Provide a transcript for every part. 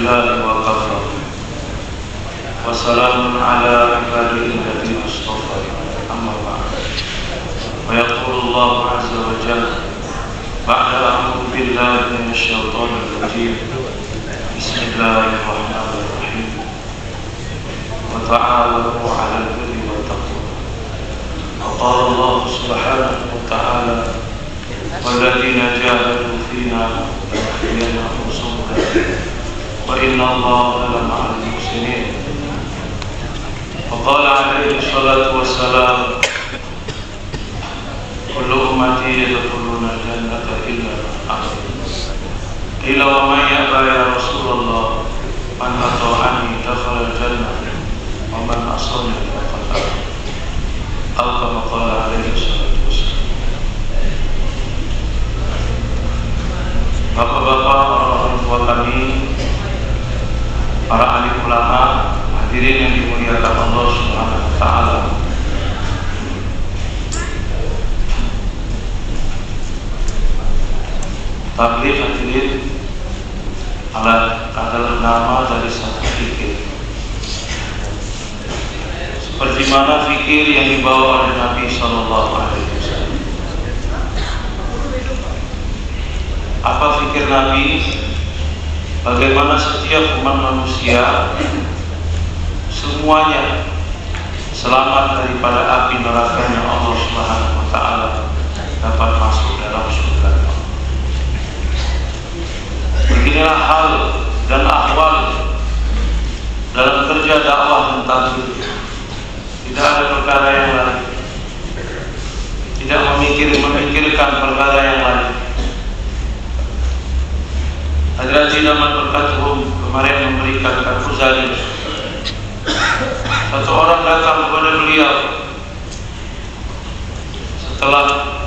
لله وكفى وسلام على عباده الذين اصطفى أما بعد ويقول الله عز وجل بعد أعوذ بالله من الشيطان الرجيم بسم الله الرحمن الرحيم وتعاونوا على البر والتقوى وقال الله سبحانه وتعالى والذين جاهدوا فينا لنهدينهم سبلنا وإن الله لمع المحسنين وقال عليه الصلاة والسلام كل أمتي يدخلون الجنة إلا أحد قيل ومن يأبى يا رسول الله من أطاعني دخل الجنة ومن عصاني فقد أبى أو كما قال عليه الصلاة والسلام. Bapak-bapak, orang tua kami, para ahli ulama, hadirin yang dimuliakan Allah Subhanahu wa taala. Tabligh hadirin adalah nama dari satu fikir. Seperti mana fikir yang dibawa oleh Nabi sallallahu alaihi wasallam. Apa fikir Nabi? Bagaimana setiap umat manusia semuanya selamat daripada api nerakanya Allah Subhanahu wa taala, dapat masuk dalam surga. Beginilah hal dan ahwal dalam kerja dakwah dan tabligh. Tidak ada perkara yang lain. Tidak memikirkan perkara yang lain. Hadirat Zaman Berkatuhum kemarin memberikan karpuzali. Satu orang datang kepada beliau setelah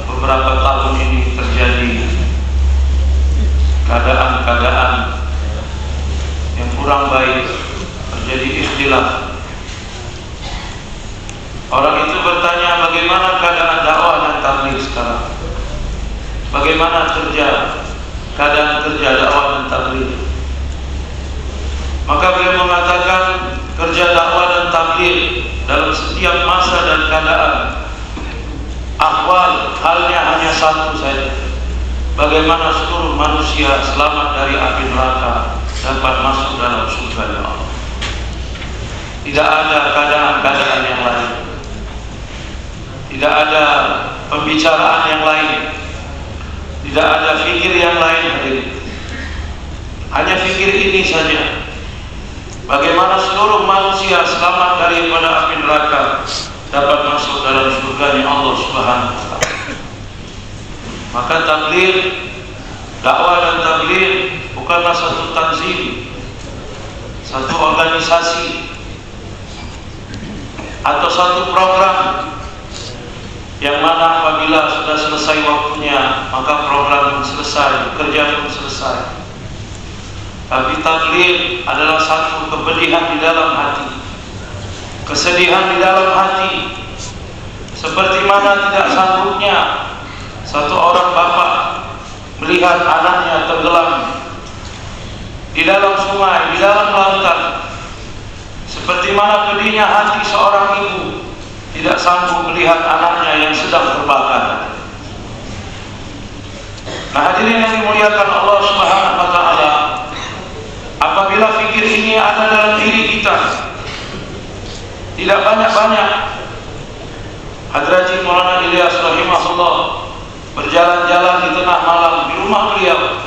beberapa tahun ini terjadi keadaan-keadaan yang kurang baik, terjadi ikhtilaf. Orang itu bertanya, bagaimana keadaan dakwah dan tabligh sekarang? Bagaimana keadaan kerja dakwah dan tabligh? Maka beliau mengatakan, kerja dakwah dan tabligh dalam setiap masa dan keadaan, ahwal halnya hanya satu saja. Bagaimana seluruh manusia selamat dari api neraka, dapat masuk dalam surga Allah. Tidak ada keadaan-keadaan yang lain. Tidak ada pembicaraan yang lain. Tidak ada fikir yang lain. Hanya fikir ini saja. Bagaimana seluruh manusia selamat daripada api neraka, dapat masuk dalam surga Allah Subhanahu wa taala. Maka tabligh, dakwah dan tabligh bukanlah satu tanzim, satu organisasi atau satu program yang mana apabila sudah selesai waktunya maka program pun selesai, kerja pun selesai. Tapi tabligh adalah satu kepedihan di dalam hati, kesedihan di dalam hati, seperti mana tidak sanggupnya satu orang bapak melihat anaknya tenggelam di dalam sungai, di dalam lautan. Seperti mana pedihnya hati seorang ibu tidak sanggup melihat anaknya yang sedang terbakar. Nah, hadirin yang dimuliakan Allah Subhanahu wa taala, apabila fikir ini ada dalam diri kita, tidak banyak-banyak. Hadrati Maulana Ilyas rahimahullah berjalan-jalan di tengah malam di rumah beliau,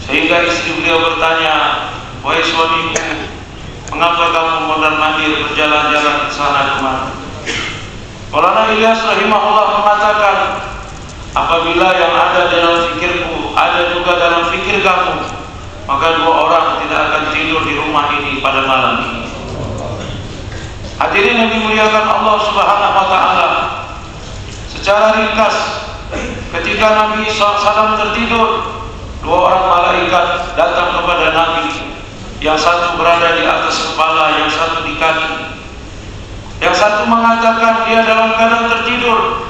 sehingga istri beliau bertanya, wahai suamiku, mengapa kamu mondar-mandir berjalan-jalan ke sana kemana? Maulana Ilyas rahimahullah mengatakan, apabila yang ada dalam fikirku ada juga dalam fikir kamu, maka dua orang tidak akan tidur di rumah ini pada malam ini. Hadirin yang dimuliakan Allah Subhanahu wa taala, secara ringkas, ketika Nabi SAW tertidur, dua orang malaikat datang kepada Nabi. Yang satu berada di atas kepala, yang satu di kaki. Yang satu mengatakan dia dalam keadaan tertidur.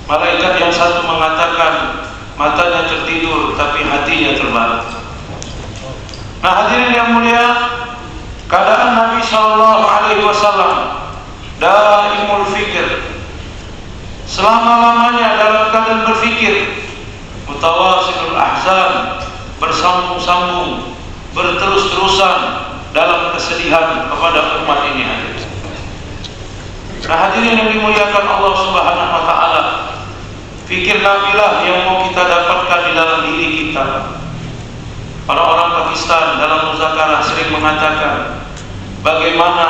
Malaikat yang satu mengatakan matanya tertidur tapi hatinya terbangun. Nah, hadirin yang mulia, keadaan Nabi Shallallahu Alaihi Wasallam daimul fikir, selama-lamanya dalam keadaan berfikir, mutawasilul ahzan, bersambung-sambung, berterus-terusan dalam kesedihan kepada umat ini. Nah, hadirin yang dimuliakan Allah Subhanahu wa taala, fikir Nabilah yang mau kita dapatkan di dalam diri kita. Para orang Pakistan dalam muzakarah sering mengatakan bagaimana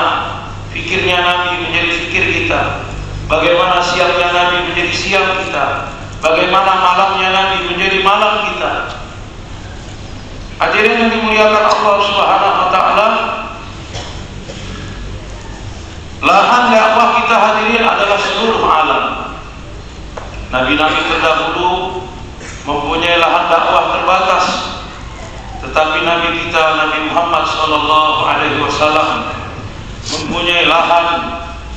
fikirnya Nabi menjadi fikir kita, bagaimana siangnya Nabi menjadi siang kita, bagaimana malamnya Nabi menjadi malam kita. Hadirin yang dimuliakan Allah Subhanahu wa taala, lahan dakwah kita hadirin adalah seluruh alam. Nabi-nabi terdahulu mempunyai lahan dakwah terbatas, tetapi Nabi kita Nabi Muhammad sallallahu alaihi wasallam mempunyai lahan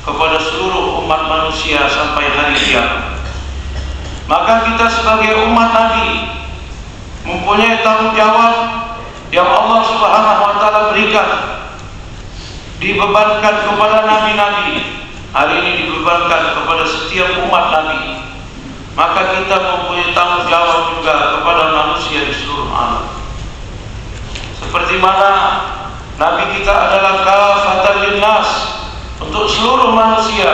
kepada seluruh umat manusia sampai hari kiamat. Maka kita sebagai umat Nabi mempunyai tanggung jawab yang Allah Subhanahu wa taala berikan, dibebankan kepada nabi-nabi, hari ini dibebankan kepada setiap umat Nabi. Maka kita mempunyai tanggung jawab juga kepada manusia di seluruh alam. Seperti mana Nabi kita adalah kafatan linnas, untuk seluruh manusia,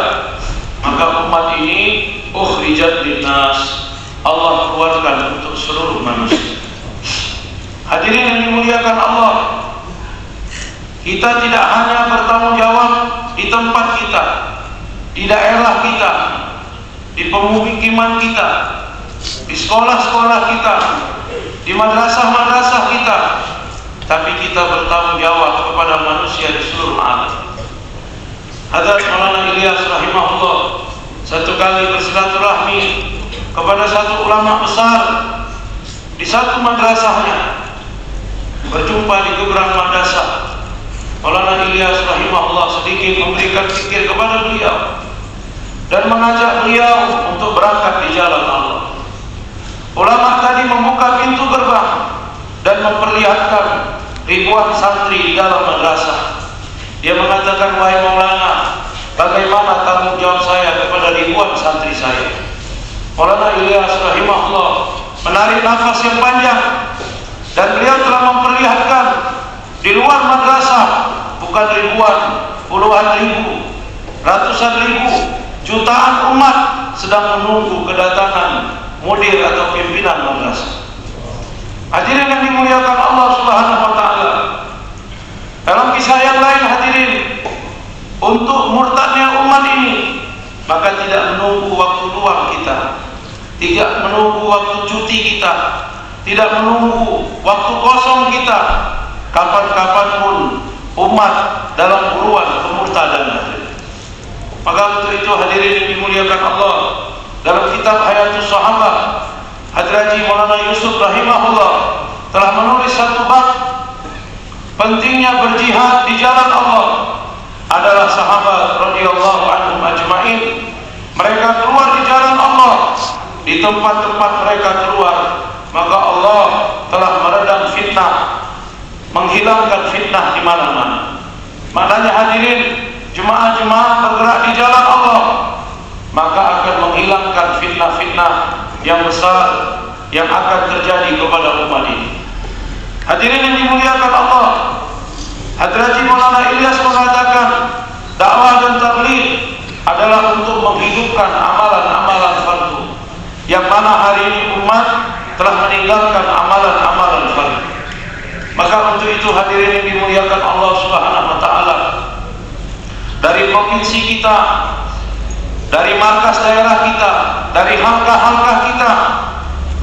maka umat ini ukhrijat linnas, Allah keluarkan untuk seluruh manusia. Hadirin yang dimuliakan Allah, kita tidak hanya bertanggung jawab di tempat kita, di daerah kita, di pemukiman kita, di sekolah-sekolah kita, di madrasah-madrasah kita, tapi kita bertanggung jawab kepada manusia di seluruh alam. Hadrat Maulana Ilyas rahimahullah satu kali bersilaturahmi kepada satu ulama besar di satu madrasahnya, berjumpa di gebrang madrasah. Maulana Ilyas rahimahullah sedikit memberikan zikir kepada beliau dan mengajak beliau untuk berangkat di jalan Allah. Ulama tadi membuka pintu gerbang dan memperlihatkan ribuan santri di dalam madrasah. Dia mengatakan, wahai Maulana, bagaimana tanggung jawab saya kepada ribuan santri saya? Maulana Ilyas rahimahullah menarik nafas yang panjang dan beliau telah memperlihatkan di luar madrasah bukan ribuan, puluhan ribu, ratusan ribu, jutaan umat sedang menunggu kedatangan mudir atau pimpinan madrasah. Hadirin yang dimuliakan Allah Subhanahu wa taala, dalam kisah yang lain hadirin, untuk murtadnya umat ini, maka tidak menunggu waktu luang kita, tidak menunggu waktu cuti kita, tidak menunggu waktu kosong kita, kapan-kapan pun umat dalam buruan kemurtadan. Maka untuk itu hadirin yang dimuliakan Allah, dalam kitab Hayatus Sahabat, Hadraji Maulana Yusuf rahimahullah telah menulis satu bab, pentingnya berjihad di jalan Allah. Adalah sahabat radhiyallahu anhum ajmain, mereka keluar di jalan Allah, di tempat-tempat mereka keluar, maka Allah telah meredam fitnah, menghilangkan fitnah di mana-mana. Maknanya hadirin, jemaah-jemaah bergerak di jalan Allah, maka akan menghilangkan fitnah-fitnah yang besar yang akan terjadi kepada umat ini. Hadirin yang dimuliakan Allah, Hadraji Maulana Ilyas mengatakan, dakwah dan tabligh adalah untuk menghidupkan amalan-amalan fardu, yang mana hari ini umat telah meninggalkan amalan-amalan fardu. Maka untuk itu hadirin yang dimuliakan Allah Subhanahu wa taala, dari provinsi kita, dari markas daerah kita, dari halkah-halkah kita,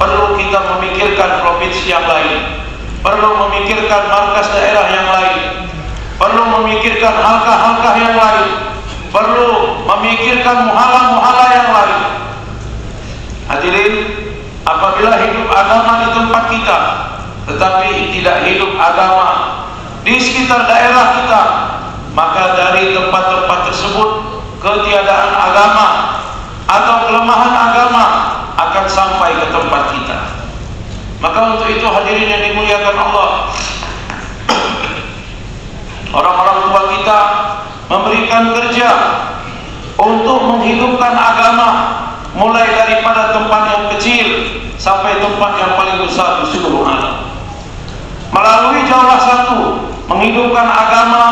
perlu kita memikirkan provinsi yang lain, perlu memikirkan markas daerah yang lain, perlu memikirkan halkah-halkah yang lain, perlu memikirkan muhala-muhala yang lain. Hadirin, apabila hidup agama di tempat kita, tetapi tidak hidup agama di sekitar daerah kita, maka dari tempat-tempat tersebut ketiadaan agama atau kelemahan agama akan sampai ke tempat kita. Maka untuk itu hadirin yang dimuliakan Allah, orang-orang tua kita memberikan kerja untuk menghidupkan agama, mulai daripada tempat yang kecil sampai tempat yang paling besar di seluruh alam. Melalui jaulah satu, menghidupkan agama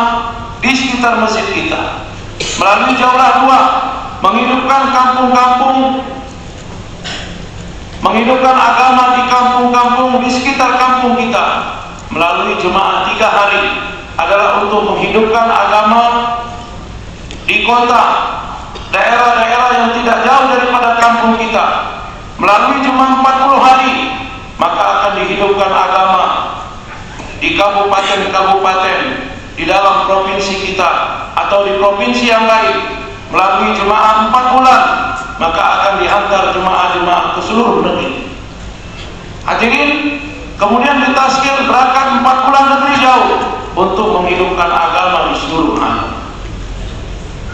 di sekitar masjid kita. Melalui jaulah dua, menghidupkan kampung-kampung, menghidupkan agama di kampung-kampung di sekitar kampung kita. Melalui jemaah 3 hari adalah untuk menghidupkan agama di kota, daerah-daerah yang tidak jauh daripada kampung kita. Melalui jemaah 40 hari, maka akan dihidupkan agama di kabupaten-kabupaten di dalam provinsi kita atau di provinsi yang lain. Melalui jemaah 4 bulan, maka akan dihantar jemaah-jemaah ke seluruh negeri. Hadirin, kemudian ditaskir berangkat 4 bulan negeri jauh untuk menghidupkan agama di seluruh alam.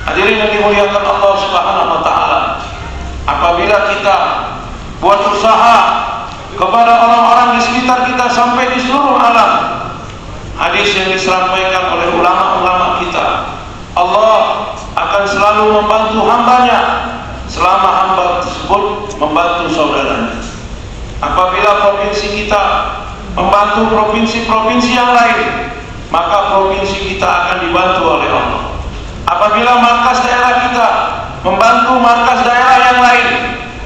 Hadirin yang dimuliakan Allah Subhanahu wa taala, apabila kita buat usaha kepada orang-orang di sekitar kita sampai di seluruh alam, hadis yang disampaikan oleh ulama-ulama kita, Allah akan selalu membantu hambanya selama hamba tersebut membantu saudaranya. Apabila provinsi kita membantu provinsi-provinsi yang lain, maka provinsi kita akan dibantu oleh Allah. Apabila markas daerah kita membantu markas daerah yang lain,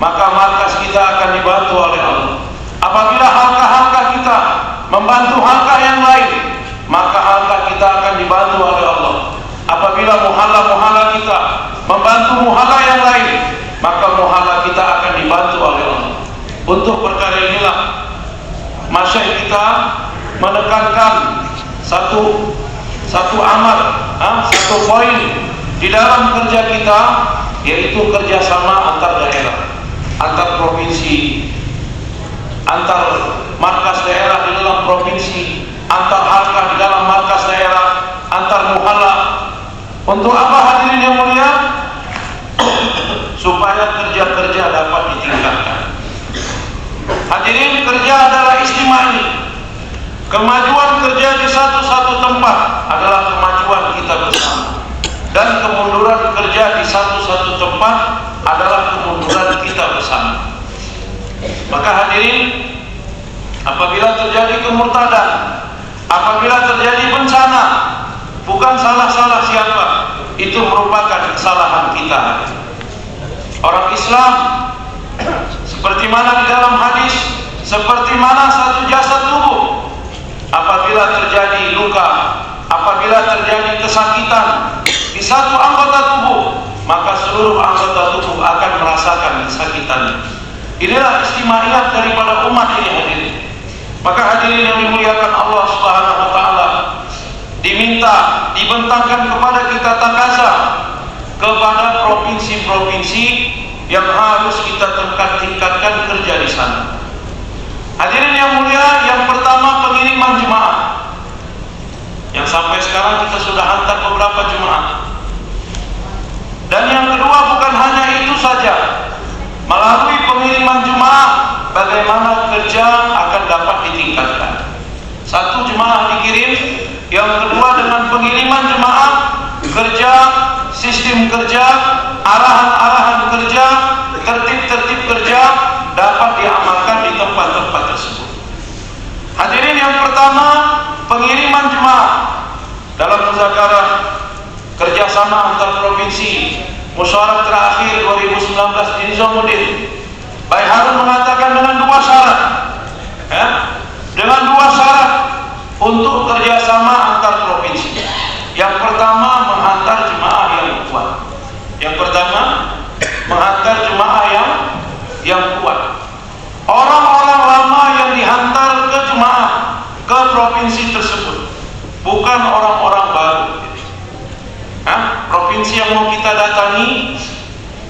maka markas kita akan dibantu oleh Allah. Apabila halqa-halqa kita membantu halqa yang lain, maka halqa kita akan dibantu oleh Allah. Apabila muhalla-muhalla kita membantu muhalla yang lain, maka muhalla kita akan dibantu oleh Allah. Untuk perkara inilah masyayikh kita menekankan satu amat, satu poin di dalam kerja kita, yaitu kerjasama antar daerah, antar provinsi, antar markas daerah di dalam provinsi, antar halqa di dalam markas daerah, antar muhalla. Untuk apa hadirin yang mulia? Supaya kerja-kerja dapat ditingkatkan. Hadirin, kerja adalah istimewa. Kemajuan kerja di satu tempat adalah kemajuan kita bersama, dan kemunduran kerja di satu tempat adalah kemunduran kita bersama. Maka hadirin, apabila terjadi kemurtadan, apabila terjadi bencana, bukan salah siapa, itu merupakan kesalahan kita. Orang Islam, seperti mana di dalam hadis, seperti mana satu jasad tubuh, apabila terjadi luka, apabila terjadi kesakitan di satu anggota tubuh, maka seluruh anggota tubuh akan merasakan kesakitannya. Inilah istimewa daripada umat ini, hadirin. Maka hadirin yang dimuliakan Allah Subhanahu wa taala, diminta, dibentangkan kepada kita takaza kepada provinsi-provinsi yang harus kita tingkatkan kerja di sana. Hadirin yang mulia, yang pertama pengiriman jemaah, yang sampai sekarang kita sudah hantar beberapa jemaah. Dan yang kedua, bukan hanya itu saja, melalui pengiriman jemaah, bagaimana kerja akan dapat ditingkatkan. Satu, jemaah dikirim. Yang kedua, dengan pengiriman jemaah, kerja, sistem kerja, arahan-arahan kerja, tertib-tertib kerja dapat diamalkan di tempat-tempat tersebut. Hadirin, yang pertama, pengiriman jemaah dalam muzakarah kerjasama antar provinsi musyawarah terakhir 2019 di Nizamuddin, Baik Harun mengatakan dengan 2 syarat, dengan 2 syarat untuk kerjasama antar provinsi. Yang pertama, menghantar jemaah yang kuat. Yang pertama, menghantar jemaah yang kuat. Orang-orang lama yang dihantar ke jemaah ke provinsi tersebut, bukan orang-orang baru. Provinsi yang mau kita datangi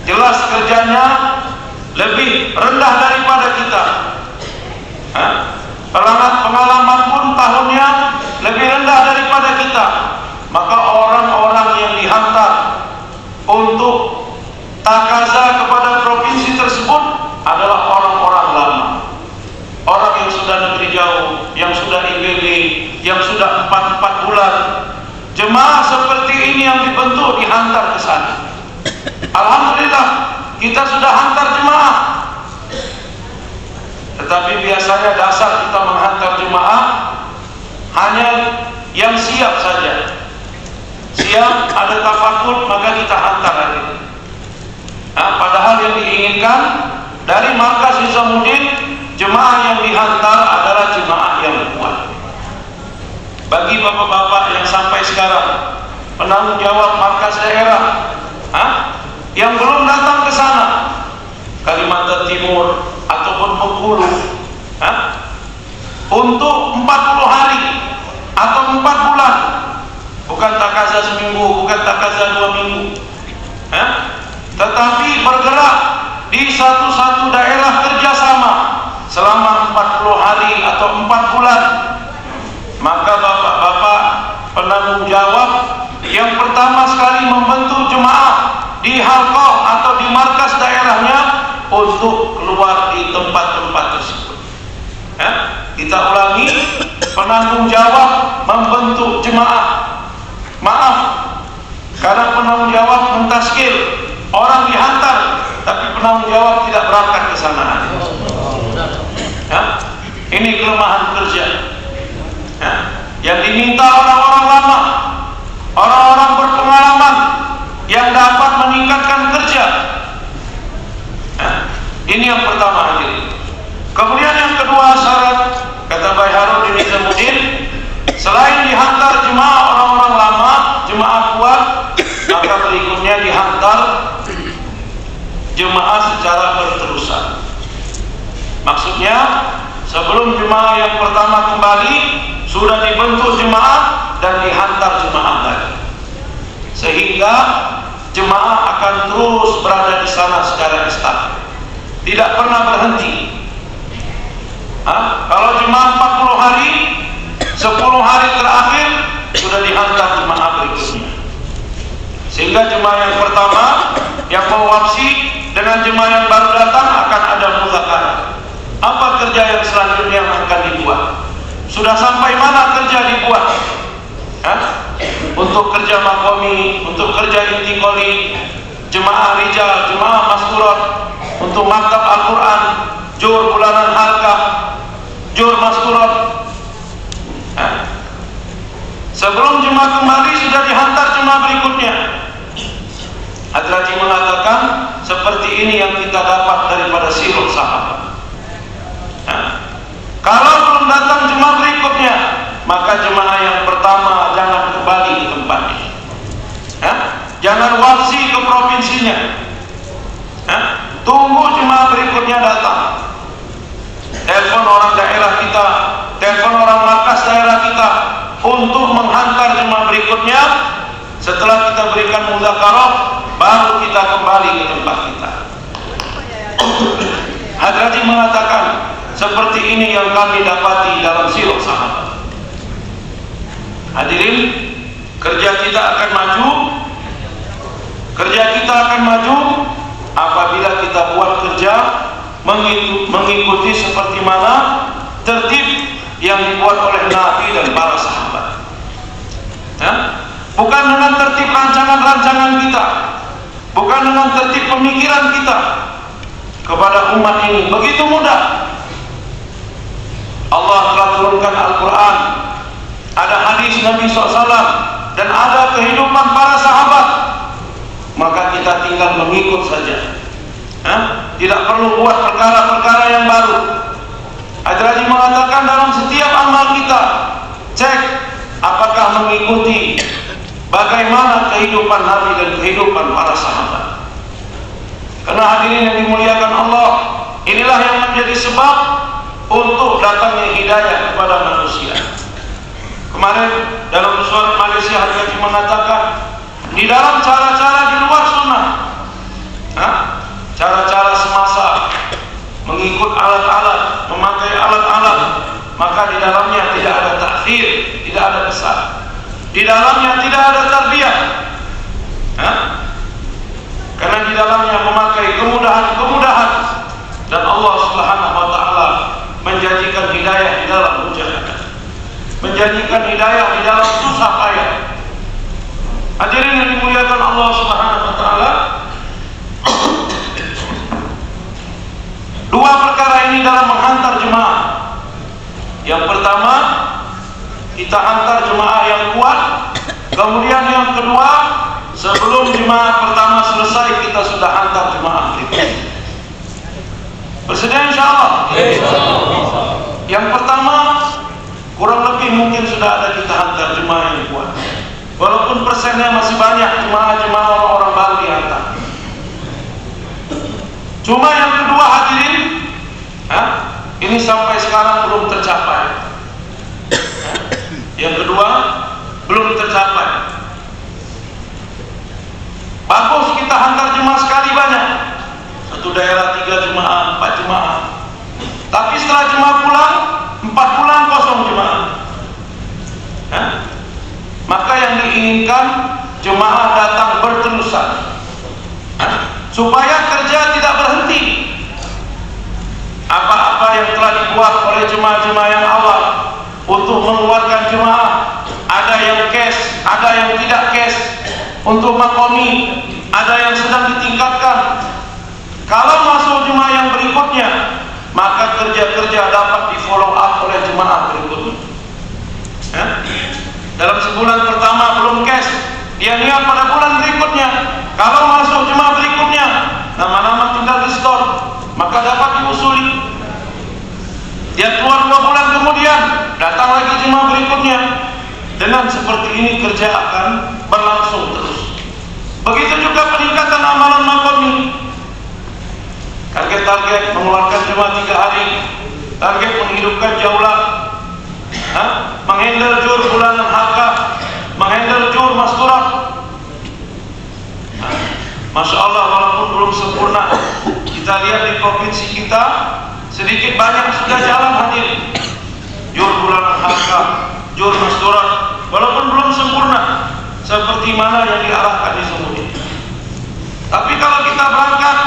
jelas kerjanya lebih rendah daripada kita. Pengalaman pun tahunnya lebih rendah daripada kita. Maka orang-orang yang dihantar untuk takaza kepada provinsi tersebut adalah orang-orang lama, orang yang sudah negeri jauh, yang sudah IBB, yang sudah 4 bulan. Jemaah jemaah seperti ini yang dibentuk dihantar ke sana. Alhamdulillah kita sudah hantar jemaah. Tetapi biasanya dasar kita menghantar jemaah hanya yang siap saja. Siap ada tafakur maka kita hantar lagi. Padahal yang diinginkan dari markas Nizamuddin, jemaah yang dihantar adalah jemaah yang kuat. Bagi bapak-bapak yang sampai sekarang penanggung jawab markas daerah yang belum datang ke sana, Kalimantan Timur ataupun Bengkulu, untuk 40 hari atau 4 bulan, bukan takaza seminggu, bukan takaza 2 minggu, tetapi bergerak di satu-satu daerah kerjasama selama 40 hari atau 4 bulan, maka bapak-bapak penanggung jawab yang pertama sekali membentuk jemaah di halqah atau di markas daerahnya untuk keluar di tempat-tempat tersebut. Kita ulangi, penanggung jawab membentuk jemaah. Maaf, karena penanggung jawab mentaskil, orang dihantar, tapi penanggung jawab tidak berangkat ke sana. Ini kelemahan kerja. Yang diminta orang-orang lama, orang-orang berpengalaman yang dapat meningkatkan kerja. Ini yang pertama hadirin. Kemudian yang kedua syarat, kata Bayi Harun Nizamuddin, selain dihantar jemaah orang-orang lama, jemaah kuat, maka berikutnya dihantar jemaah secara berterusan. Maksudnya sebelum jemaah yang pertama kembali sudah dibentuk jemaah dan dihantar jemaah lagi, sehingga jemaah akan terus berada di sana secara estafet, tidak pernah berhenti. Kalau jemaah 40 hari, 10 hari terakhir sudah dihantar jemaah berikutnya, sehingga jemaah yang pertama yang mewafsi dengan jemaah yang baru datang akan ada muzakarah. Apa kerja yang selanjutnya yang akan dibuat? Sudah sampai mana kerja dibuat? Untuk kerja makomi, untuk kerja intikoli, jemaah rijal, jemaah maskurat, untuk maktab Al-Quran, jur bulanan halqah, jur maskurat. Sebelum jemaah kembali sudah dihantar jemaah berikutnya. Hadraji mengatakan seperti ini yang kita dapat daripada sirah sahabat. Kalau belum datang jemaah berikutnya, maka jemaah yang pertama jangan kembali ke tempatnya. Jangan wafsi ke provinsinya. Tunggu jemaah berikutnya datang. Telepon orang daerah kita, telepon orang markas daerah kita untuk menghantar jemaah berikutnya. Setelah kita berikan muzakarah, baru kita kembali ke tempat kita. Hadraji mengatakan seperti ini yang kami dapati dalam sirah sahabat. Hadirin, kerja kita akan maju. Kerja kita akan maju apabila kita buat kerja mengikuti seperti mana tertib yang dibuat oleh Nabi dan para sahabat. Bukan dengan tertib rancangan-rancangan kita, bukan dengan tertib pemikiran kita kepada umat ini. Begitu mudah. Allah telah turunkan Al-Quran, ada hadis Nabi SAW, dan ada kehidupan para sahabat. Maka kita tinggal mengikut saja. Tidak perlu buat perkara-perkara yang baru. Hadraji mengatakan dalam setiap amal kita, cek apakah mengikuti bagaimana kehidupan Nabi dan kehidupan para sahabat. Karena hadirin yang dimuliakan Allah, inilah yang menjadi sebab untuk datangnya hidayah kepada manusia. Kemarin dalam surat Malaysia Hadraji mengatakan di dalam cara-cara di luar sunnah, cara-cara semasa, mengikut alat-alat, memakai alat-alat, maka di dalamnya tidak ada takhir, tidak ada kesan, di dalamnya tidak ada tarbiyah, karena di dalamnya memakai kemudahan-kemudahan, dan Allah Subhanahu wa Ta'ala menjanjikan hidayah di dalam mujahadah, menjanjikan hidayah di dalam susah payah. pertama, kita antar jemaah yang kuat. Kemudian yang kedua, sebelum jemaah pertama selesai, kita sudah antar jemaah berikutnya. Bersedia insyaallah? Yang pertama, kurang lebih mungkin sudah ada kita antar jemaah yang kuat. Walaupun persennya masih banyak jemaah-jemaah orang baru diantar. Cuma yang kedua hadirin, ini sampai sekarang belum tercapai. Yang kedua belum tercapai. Bagus kita hantar jemaah sekali banyak. Satu daerah 3 jemaah, 4 jemaah. Tapi setelah jemaah pulang, 4 bulan kosong jemaah. Maka yang diinginkan jemaah datang berterusan, supaya kerja tidak berhenti. Apa-apa yang telah dibuat oleh jemaah-jemaah yang awal untuk mengeluarkan jemaah, ada yang cash, ada yang tidak cash, untuk makomi, ada yang sedang ditingkatkan. Kalau masuk jemaah yang berikutnya, maka kerja-kerja dapat di follow up oleh jemaah berikutnya. Dalam sebulan pertama belum cash, dia niat pada bulan berikutnya. Kalau masuk jemaah berikutnya, nama-nama tinggal di store, maka dapat diusuli. Dia keluar 2 bulan kemudian, datang lagi jemaah berikutnya. Dengan seperti ini kerja akan berlangsung terus. Begitu juga peningkatan amalan makomi. Target-target mengeluarkan jemaah 3 hari, target menghidupkan jaulah, menghandle jur bulanan hakka, menghandle jur masturat. Masya Allah, walaupun belum sempurna, kita lihat di provinsi kita sedikit banyak sudah jalan hadir. Jur bulanan hakka, jur masturat, walaupun belum sempurna seperti mana yang diarahkan di semudi. Tapi kalau kita berangkat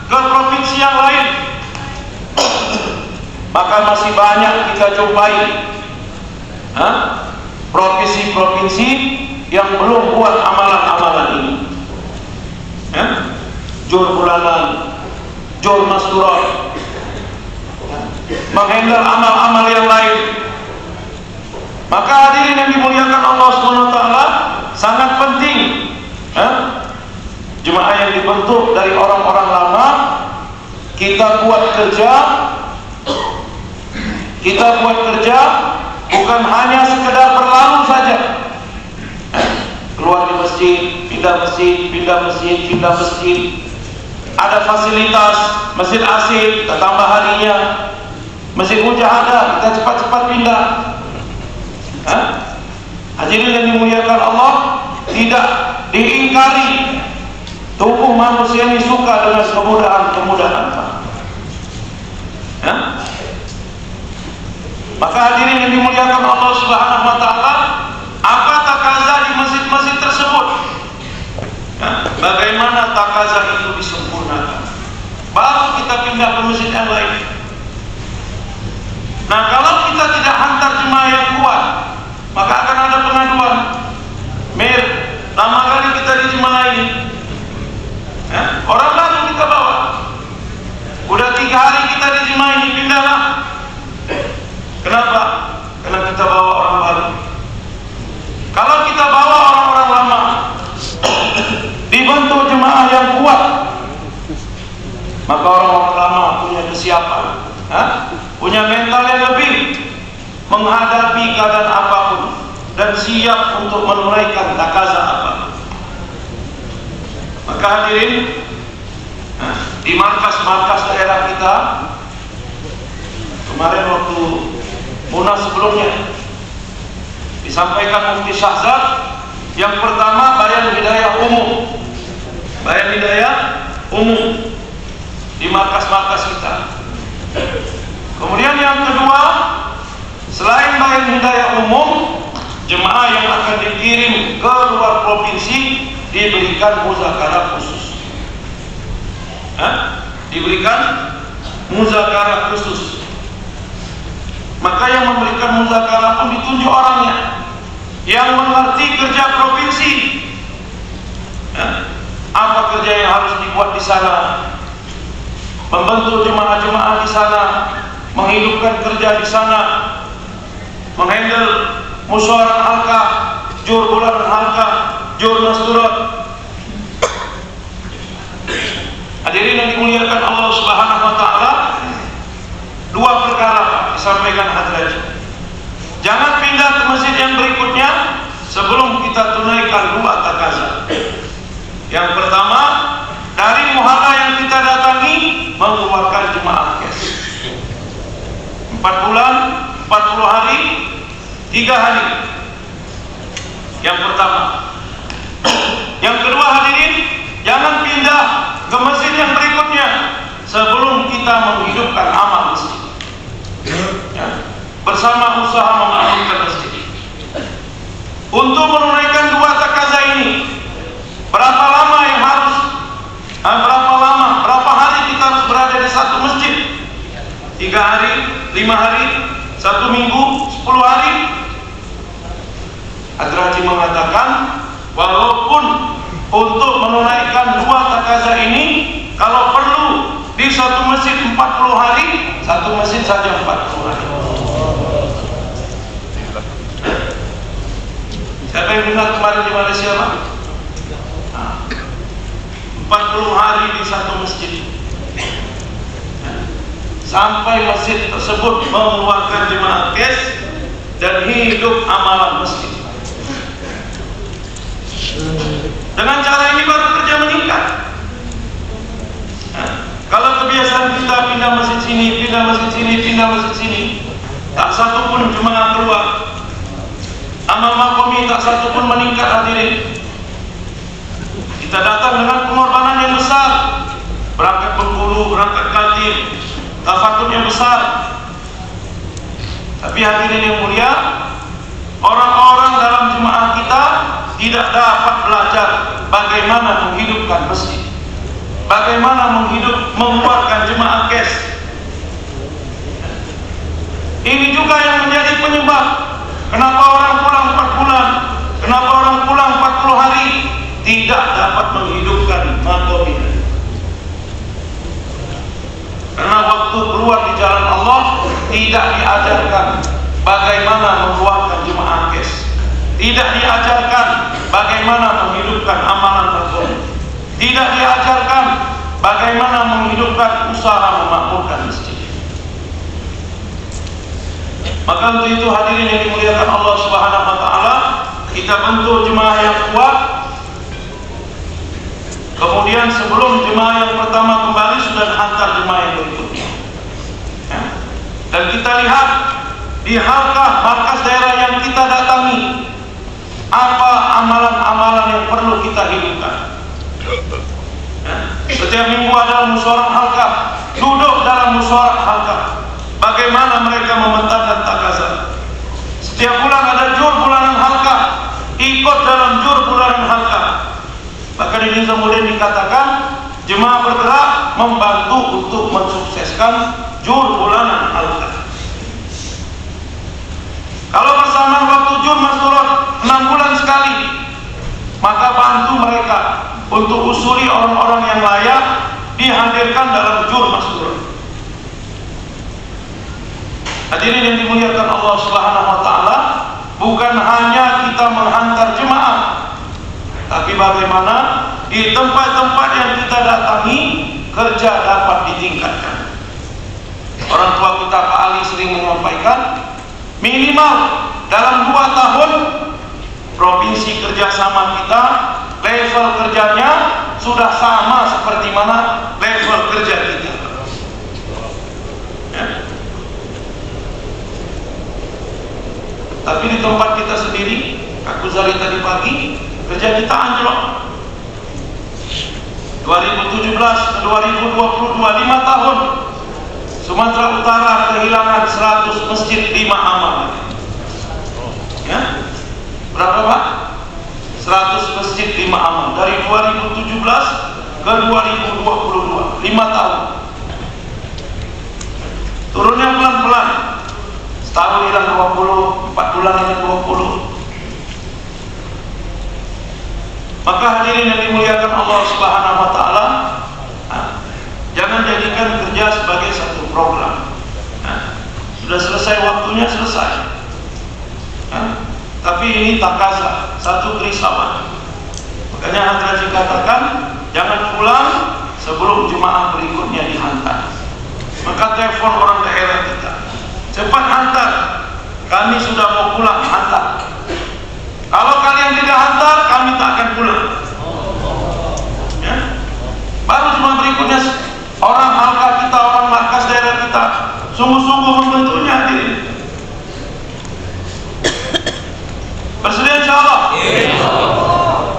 ke provinsi yang lain, maka masih banyak kita jumpai provinsi-provinsi yang belum buat amalan-amalan ini. Jur bulanan, jur masturat, menghandle amal-amal yang lain. Maka hadirin yang dimuliakan Allah SWT, sangat penting jemaah yang dibentuk dari orang-orang lama, kita buat kerja bukan hanya sekedar berlalu saja, keluar di masjid, pindah masjid, pindah masjid, pindah masjid. Ada fasilitas masjid asing, kita tambah harinya. Masjid mujahadah, kita cepat-cepat pindah. Hadirin yang dimuliakan Allah, tidak diingkari tubuh manusia ini suka dengan kemudahan-kemudahan. Maka hadirin yang dimuliakan Allah Subhanahu wa taala, apa takaza di masjid-masjid tersebut? Bagaimana takaza itu disempurnakan? Baru kita pindah ke masjid yang lain. Nah, kalau kita tidak hantar jemaah yang kuat, maka akan ada pengaduan. Mir, lama kali kita di jemaah ini. Orang baru kita bawa. Udah 3 hari kita di jemaah ini, pindahlah. Kenapa? Karena kita bawa orang baru. Kalau kita bawa orang-orang lama, dibentuk jemaah yang kuat, maka orang-orang lama punya kesiapan, punya mental yang lebih menghadapi keadaan apapun dan siap untuk menunaikan takaza apapun. Maka hadirin, di markas-markas daerah kita, kemarin waktu munas sebelumnya disampaikan Mufti Syahzad, yang pertama bayan hidayah umum, di markas-markas kita. Kemudian yang kedua, selain bayan hidayah umum, jemaah yang akan dikirim ke luar provinsi diberikan muzakarah khusus. Diberikan muzakarah khusus. Maka yang memberikan muzakarah pun ditunjuk orangnya yang mengerti kerja provinsi. Apa kerja yang harus dibuat di sana, membentuk jemaah-jemaah di sana, menghidupkan kerja di sana. menghandle musyawarah halqa, jur bulanan halqa, jur masturat. Hadirin yang dimuliakan Allah Subhanahu wa taala, dua perkara disampaikan Hadraj. Jangan pindah ke masjid yang berikutnya sebelum kita tunaikan dua takaza. Yang pertama, dari muhala yang kita datangi mengeluarkan jemaah kes 4 bulan, 40 hari, 3 hari. Yang pertama. Yang kedua, hadirin, jangan pindah ke masjid yang berikutnya sebelum kita menghidupkan amal masjid, ya, bersama usaha memakmurkan masjid. Untuk menunaikan dua takaza ini, berapa lama yang harus, berapa hari kita harus berada di satu masjid? 3 hari, 5 hari, 1 minggu, 10 hari? Hadraji mengatakan, walaupun untuk menunaikan dua takaza ini, kalau perlu di satu masjid 40 hari, satu masjid saja 40 hari. Siapa yang dengar kemarin di Malaysia, Pak? 40 hari di satu masjid, sampai masjid tersebut mengeluarkan jemaah kes dan hidup amalan masjid. Dengan cara ini baru kerja meningkat. Kalau kebiasaan kita pindah masjid sini, pindah masjid sini, pindah masjid sini, tak satu pun jemaah keluar, amal makomi tak satu pun meningkat. Hadirin, kita datang dengan pengorbanan yang besar, berangkat Bengkulu, berangkat Kaltim, tafakut yang besar. Tapi hadirin yang mulia, orang-orang dalam jemaah kita tidak dapat belajar bagaimana menghidupkan masjid, bagaimana mengeluarkan jemaah kes. Ini juga yang menjadi penyebab kenapa orang pulang 4 bulan, kenapa orang pulang 40 hari tidak dapat menghidupkan makomi. Karena waktu keluar di jalan Allah tidak diajarkan bagaimana mengeluarkan jemaah kes, tidak diajarkan bagaimana menghidupkan amalan makomi, tidak diajarkan bagaimana menghidupkan usaha memakmurkan masjid. Maka untuk itu hadirin yang dimuliakan Allah Subhanahu wa taala, kita bentuk jemaah yang kuat. Kemudian sebelum jemaah yang pertama kembali sudah hantar jemaah yang berikutnya, ya. Dan kita lihat di halqah markas daerah yang kita datangi, apa amalan-amalan yang perlu kita hidupkan, ya. Setiap minggu ada musyawarah halqah, duduk dalam musyawarah halqah, bagaimana mereka membentangkan takaza. Setiap bulan ada jur bulanan halqah, ikut dalam jur bulanan halqah. Maka ini kemudian dikatakan jemaah bergerak membantu untuk mensukseskan jur bulanan halqah. Kalau bersamaan waktu jur masturat 6 bulan sekali, maka bantu mereka untuk usuli orang-orang yang layak dihadirkan dalam jur masturat. Hadirin yang dimuliakan Allah Subhanahu wa taala, bukan hanya kita menghantar jemaah, tapi bagaimana di tempat-tempat yang kita datangi kerja dapat ditingkatkan. Orang tua kita Pak Ali sering menyampaikan, minimal dalam 2 tahun provinsi kerjasama kita level kerjanya sudah sama seperti mana level kerja kita, ya. Tapi di tempat kita sendiri, Kak Kuzari tadi pagi, kerja kita anjlok. 2017 ke 2022, 5 tahun, Sumatera Utara kehilangan 100 masjid 5 amal. Ya, berapa Pak? 100 masjid 5 amal dari 2017 ke 2022, 5 tahun. Turunnya pelan-pelan, setahun hilang 20, 4 bulan hilang 20. Maka hadirin yang dimuliakan Allah Subhanahu wa taala, jangan jadikan kerja sebagai satu program. Sudah selesai waktunya, selesai. ini takaza, satu kerisauan. Makanya Hadraji katakan jangan pulang sebelum jemaah berikutnya dihantar. Maka telepon orang daerah kita, cepat hantar, kami sudah mau pulang, hantar. Kalau kalian tidak hantar, kami tak akan pulang. Ya? Baru jemaah berikutnya, orang halka kita, orang markas daerah kita sungguh-sungguh